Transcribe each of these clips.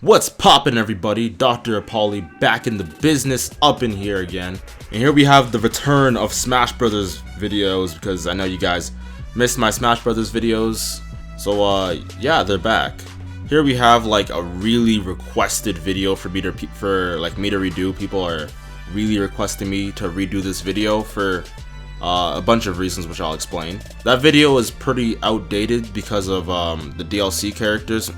What's poppin', everybody? Dr. Apolly back in the business, up in here again. And here we have the return of Smash Brothers videos, because I know you guys missed my Smash Brothers videos. So yeah, they're back. Here we have like a really requested video for me to redo. People are really requesting me to redo this video for a bunch of reasons, which I'll explain. That video is pretty outdated because of the DLC characters.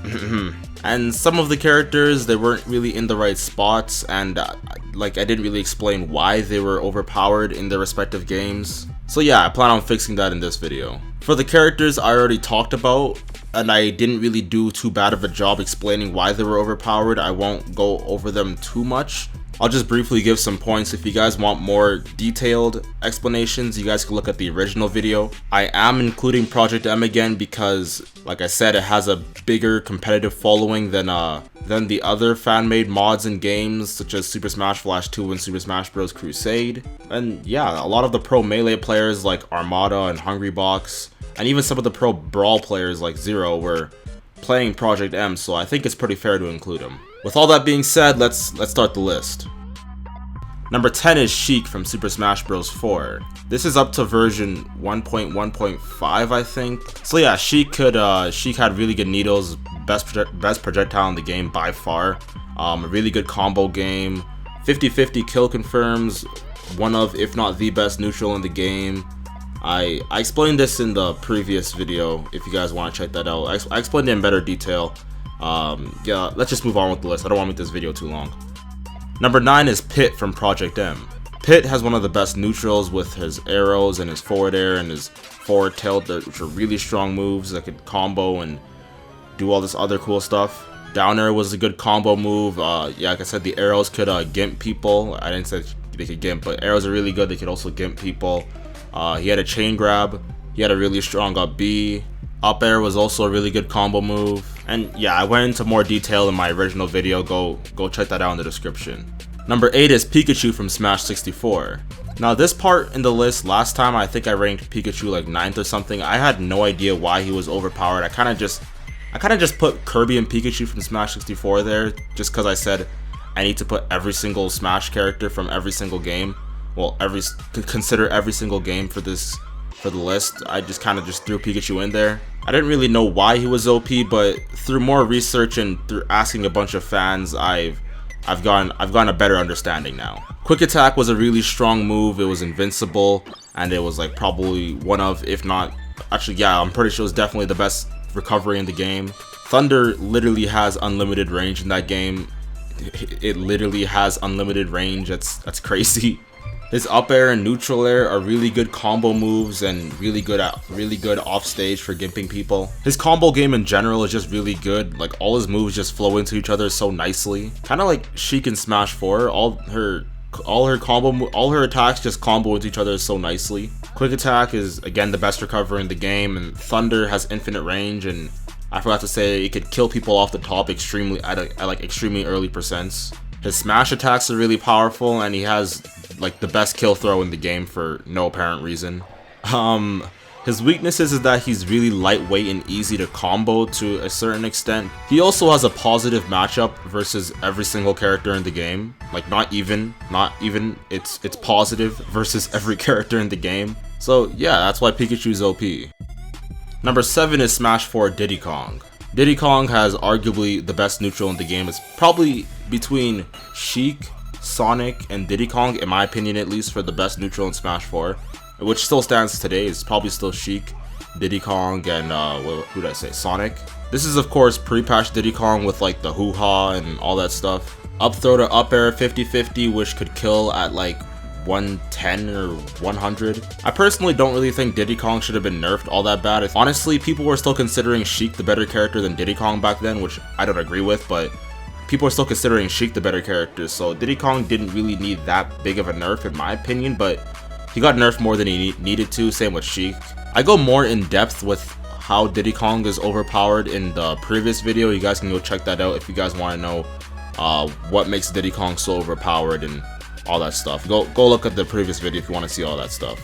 And some of the characters, they weren't really in the right spots, and I didn't really explain why they were overpowered in their respective games. So yeah, I plan on fixing that in this video. For the characters I already talked about, and I didn't really do too bad of a job explaining why they were overpowered, I won't go over them too much. I'll just briefly give some points. If you guys want more detailed explanations, you guys can look at the original video. I am including Project M again because, like I said, it has a bigger competitive following than the other fan-made mods and games such as Super Smash Flash 2 and Super Smash Bros. Crusade. And yeah, a lot of the pro Melee players like Armada and Hungrybox, and even some of the pro Brawl players like Zero were playing Project M, so I think it's pretty fair to include them. With all that being said, let's start the list. Number 10 is Sheik from Super Smash Bros. 4. This is up to version 1.1.5, I think. So yeah, Sheik had really good needles, best projectile in the game by far. A really good combo game, 50-50 kill confirms, one of, if not the best neutral in the game. I explained this in the previous video, if you guys want to check that out. I explained it in better detail. Yeah, let's just move on with the list. I don't want to make this video too long. Number 9 is Pit from Project M. Pit has one of the best neutrals with his arrows and his forward air and his forward tilt, which are really strong moves that could combo and do all this other cool stuff. Down air was a good combo move. Yeah, like I said, the arrows could gimp people. I didn't say they could gimp, but arrows are really good. They could also gimp people. He had a chain grab. He had a really strong up B. Up air was also a really good combo move. And yeah, I went into more detail in my original video. Go check that out in the description. Number 8 is Pikachu from Smash 64. Now this part in the list, last time I think I ranked Pikachu like 9th or something. I had no idea why he was overpowered. I kind of just put Kirby and Pikachu from Smash 64 there just because I said I need to put every single Smash character from every single game. Well, consider every single game for the list. I just kind of threw Pikachu in there. I didn't really know why he was OP, but through more research and through asking a bunch of fans, I've gotten a better understanding now. Quick Attack was a really strong move. It was invincible, and it was like probably one of, if not, actually yeah, I'm pretty sure it was definitely the best recovery in the game. Thunder literally has unlimited range in that game. It literally has unlimited range. That's crazy. His up air and neutral air are really good combo moves and really good off stage for gimping people. His combo game in general is just really good. Like all his moves just flow into each other so nicely. Kind of like Sheik in Smash 4. All her attacks just combo into each other so nicely. Quick Attack is again the best recovery in the game, and Thunder has infinite range, and I forgot to say it could kill people off the top extremely at extremely early percents. His smash attacks are really powerful, and he has like the best kill throw in the game for no apparent reason. His weaknesses is that he's really lightweight and easy to combo to a certain extent. He also has a positive matchup versus every single character in the game. Like not even, it's positive versus every character in the game. So yeah, that's why Pikachu's OP. Number 7 is Smash 4 Diddy Kong. Diddy Kong has arguably the best neutral in the game. It's probably between Sheik, Sonic, and Diddy Kong, in my opinion at least, for the best neutral in Smash 4, which still stands today. It's probably still Sheik, Diddy Kong, and who did I say? Sonic. This is of course pre-patch Diddy Kong with like the hoo-ha and all that stuff. Up throw to up air 50-50, which could kill at like 110 or 100. I personally don't really think Diddy Kong should have been nerfed all that bad. Honestly, people were still considering Sheik the better character than Diddy Kong back then, which I don't agree with, but people are still considering Sheik the better character, so Diddy Kong didn't really need that big of a nerf in my opinion, but he got nerfed more than he needed to, same with Sheik. I go more in depth with how Diddy Kong is overpowered in the previous video. You guys can go check that out if you guys want to know what makes Diddy Kong so overpowered and all that stuff. Go look at the previous video if you want to see all that stuff.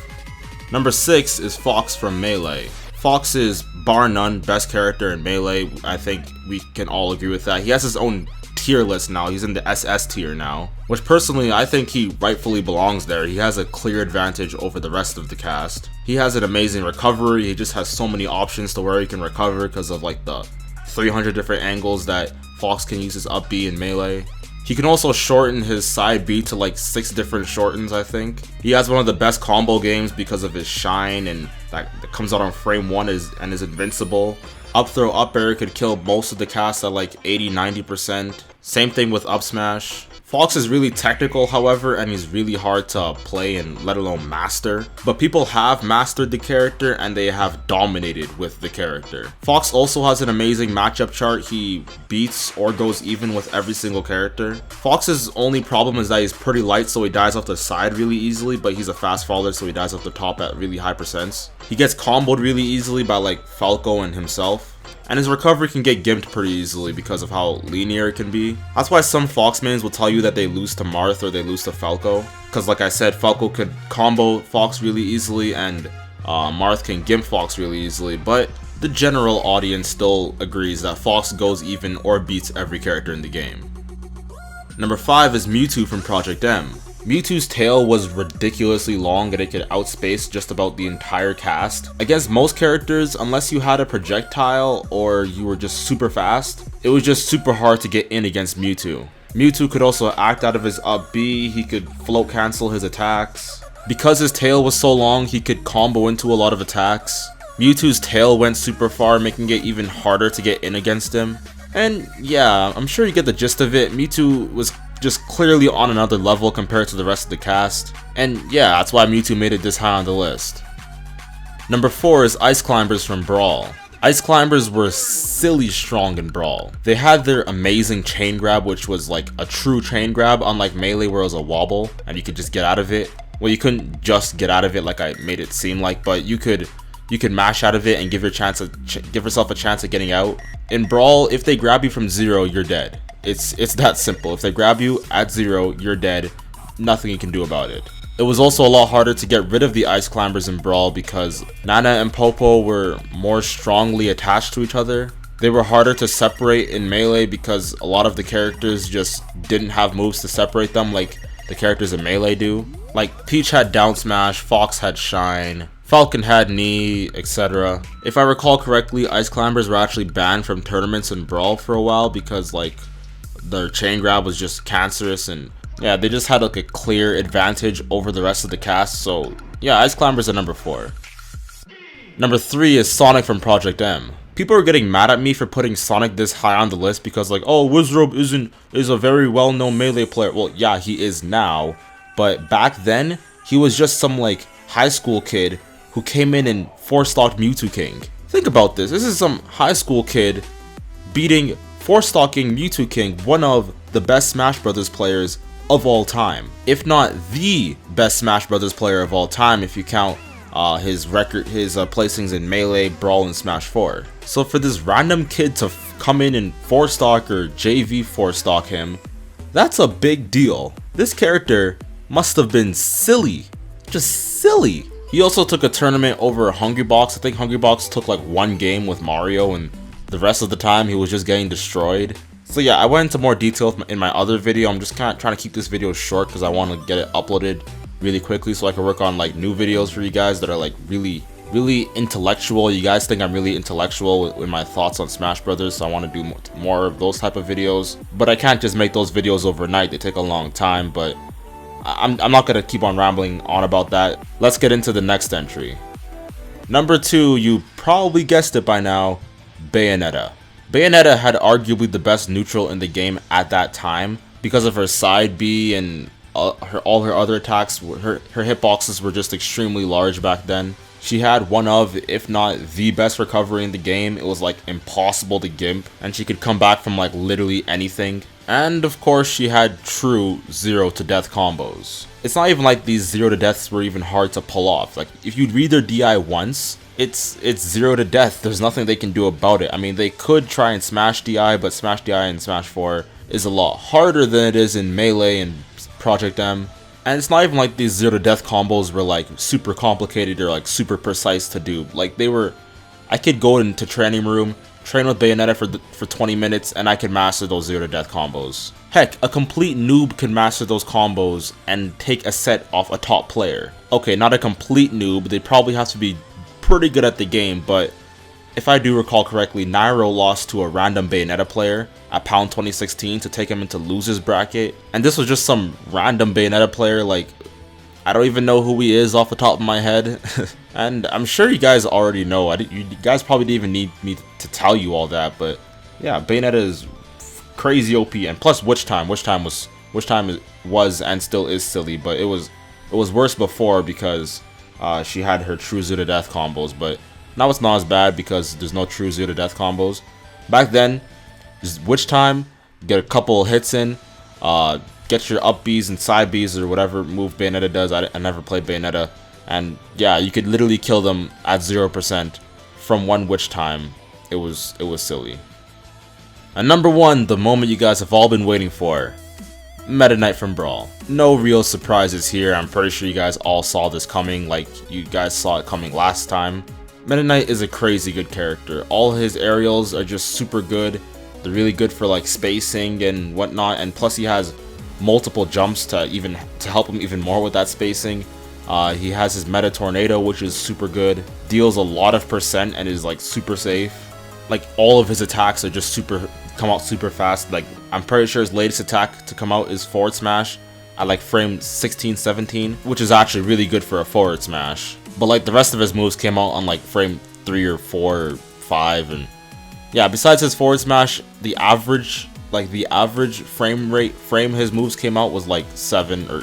Number 6 is Fox from Melee. Fox is bar none best character in Melee. I think we can all agree with that. He has his own tier list now. He's in the SS tier now, which personally I think he rightfully belongs there. He has a clear advantage over the rest of the cast. He has an amazing recovery. He just has so many options to where he can recover because of like the 300 different angles that Fox can use his up B in melee. He can also shorten his side B to like 6 different shortens, I think. He has one of the best combo games because of his shine, and that comes out on frame 1 and is invincible. Up throw, up air could kill most of the cast at like 80-90%. Same thing with up smash. Fox is really technical, however, and he's really hard to play and let alone master. But people have mastered the character and they have dominated with the character. Fox also has an amazing matchup chart. He beats or goes even with every single character. Fox's only problem is that he's pretty light, so he dies off the side really easily, but he's a fast faller, so he dies off the top at really high percents. He gets comboed really easily by like Falco and himself. And his recovery can get gimped pretty easily because of how linear it can be. That's why some Fox mains will tell you that they lose to Marth or they lose to Falco. Because like I said, Falco could combo Fox really easily and Marth can gimp Fox really easily. But the general audience still agrees that Fox goes even or beats every character in the game. Number 5 is Mewtwo from Project M. Mewtwo's tail was ridiculously long and it could outspace just about the entire cast. Against most characters, unless you had a projectile or you were just super fast, it was just super hard to get in against Mewtwo. Mewtwo could also act out of his up B, he could float cancel his attacks. Because his tail was so long, he could combo into a lot of attacks. Mewtwo's tail went super far, making it even harder to get in against him. And yeah, I'm sure you get the gist of it. Mewtwo was just clearly on another level compared to the rest of the cast. And yeah, that's why Mewtwo made it this high on the list. Number 4 is Ice Climbers from Brawl. Ice Climbers were silly strong in Brawl. They had their amazing chain grab, which was like a true chain grab, unlike Melee where it was a wobble and you could just get out of it. Well, you couldn't just get out of it like I made it seem like, but you could mash out of it and give yourself a chance at getting out. In Brawl, if they grab you from 0, you're dead. It's that simple. If they grab you at 0, you're dead. Nothing you can do about it. It was also a lot harder to get rid of the Ice Climbers in Brawl because Nana and Popo were more strongly attached to each other. They were harder to separate in Melee because a lot of the characters just didn't have moves to separate them like the characters in Melee do. Like Peach had down smash, Fox had shine, Falcon had knee, etc. If I recall correctly, Ice Climbers were actually banned from tournaments in Brawl for a while because like their chain grab was just cancerous, and yeah, they just had like a clear advantage over the rest of the cast. So yeah, Ice Climbers are number 4. Number 3 is Sonic from Project M. People are getting mad at me for putting Sonic this high on the list because like, oh, Wizrobe is a very well-known Melee player. Well, yeah, he is now, but back then he was just some like high school kid who came in and 4-stocked Mewtwo King. Think about this. This is some high school kid beating 4-stocking Mewtwo King, one of the best Smash Brothers players of all time. If not the best Smash Brothers player of all time if you count his placings in Melee, Brawl, and Smash 4. So for this random kid to come in and 4-stock or JV 4-stock him, that's a big deal. This character must have been silly. Just silly. He also took a tournament over Hungrybox. I think Hungrybox took like 1 game with Mario, and the rest of the time he was just getting destroyed. So yeah, I went into more detail in my other video. I'm just kind of trying to keep this video short because I want to get it uploaded really quickly so I can work on like new videos for you guys that are like really intellectual. You guys think I'm really intellectual with my thoughts on Smash Brothers, so I want to do more of those type of videos. But I can't just make those videos overnight. They take a long time, but I'm not going to keep on rambling on about that. Let's get into the next entry. Number 2, you probably guessed it by now, Bayonetta. Bayonetta had arguably the best neutral in the game at that time because of her side B and all her other attacks. Her hitboxes were just extremely large back then. She had one of, if not the best recovery in the game. It was like impossible to gimp, and she could come back from like literally anything. And of course she had true 0 to death combos. It's not even like these 0 to deaths were even hard to pull off. Like if you read their DI once, it's 0 to death. There's nothing they can do about it. I mean, they could try and smash DI, but smash DI in Smash 4 is a lot harder than it is in Melee and Project M. And it's not even like these 0 to death combos were like super complicated or like super precise to do. Like they were, I could go into training room, train with Bayonetta for 20 minutes, and I can master those 0 to death combos. Heck, a complete noob can master those combos and take a set off a top player. Okay, not a complete noob, they probably have to be pretty good at the game, but if I do recall correctly, Nairo lost to a random Bayonetta player at Pound 2016 to take him into losers bracket, and this was just some random Bayonetta player. Like, I don't even know who he is off the top of my head. And I'm sure you guys already know. You guys probably didn't even need me to tell you all that, but yeah, Bayonetta is crazy OP, and plus Witch Time was and still is silly, but it was worse before because she had her true 0 to death combos, but now it's not as bad because there's no true 0 to death combos. Back then, just Witch Time, get a couple hits in, get your up Bs and side Bs or whatever move Bayonetta does. I never played Bayonetta, and yeah, you could literally kill them at 0% from one Witch Time. It was silly. And number 1, the moment you guys have all been waiting for, Meta Knight from Brawl. No real surprises here. I'm pretty sure you guys all saw this coming, like you guys saw it coming last time. Meta Knight is a crazy good character. All his aerials are just super good. They're really good for like spacing and whatnot, and plus he has multiple jumps to help him even more with that spacing. He has his Meta Tornado, which is super good. Deals a lot of percent and is like super safe. Like all of his attacks are just come out super fast. Like I'm pretty sure his latest attack to come out is forward smash at like frame 16, 17, which is actually really good for a forward smash. But like the rest of his moves came out on like frame 3 or 4 or 5, and yeah, besides his forward smash, the average frame his moves came out was like 7 or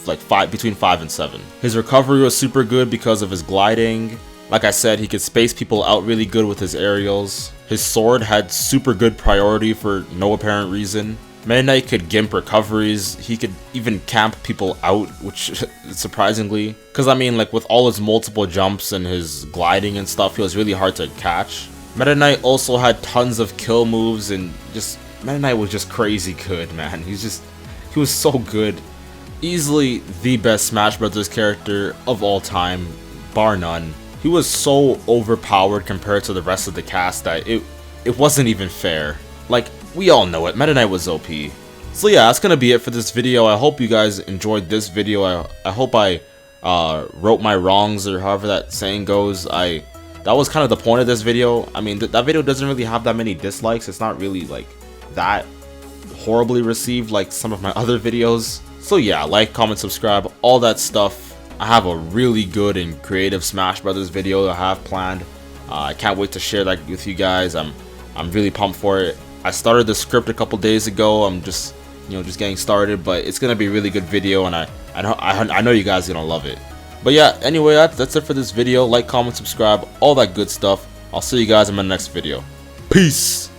like 5, between 5 and 7. His recovery was super good because of his gliding. Like I said, he could space people out really good with his aerials. His sword had super good priority for no apparent reason. Meta Knight could gimp recoveries. He could even camp people out, which surprisingly, because I mean, like with all his multiple jumps and his gliding and stuff, he was really hard to catch. Meta Knight also had tons of kill moves, and just Meta Knight was just crazy good, man. He was so good. Easily the best Smash Brothers character of all time, bar none. He was so overpowered compared to the rest of the cast that it wasn't even fair. Like, we all know it, Meta Knight was OP. So yeah, that's gonna be it for this video. I hope you guys enjoyed this video. I hope I wrote my wrongs, or however that saying goes. That was kind of the point of this video. I mean, that video doesn't really have that many dislikes. It's not really like that horribly received like some of my other videos. So yeah, like, comment, subscribe, all that stuff. I have a really good and creative Smash Brothers video I have planned. I can't wait to share that with you guys. I'm really pumped for it. I started the script a couple days ago. I'm just getting started, but it's gonna be a really good video, and I know you guys are gonna love it. But yeah, anyway, that's it for this video. Like, comment, subscribe, all that good stuff. I'll see you guys in my next video. Peace.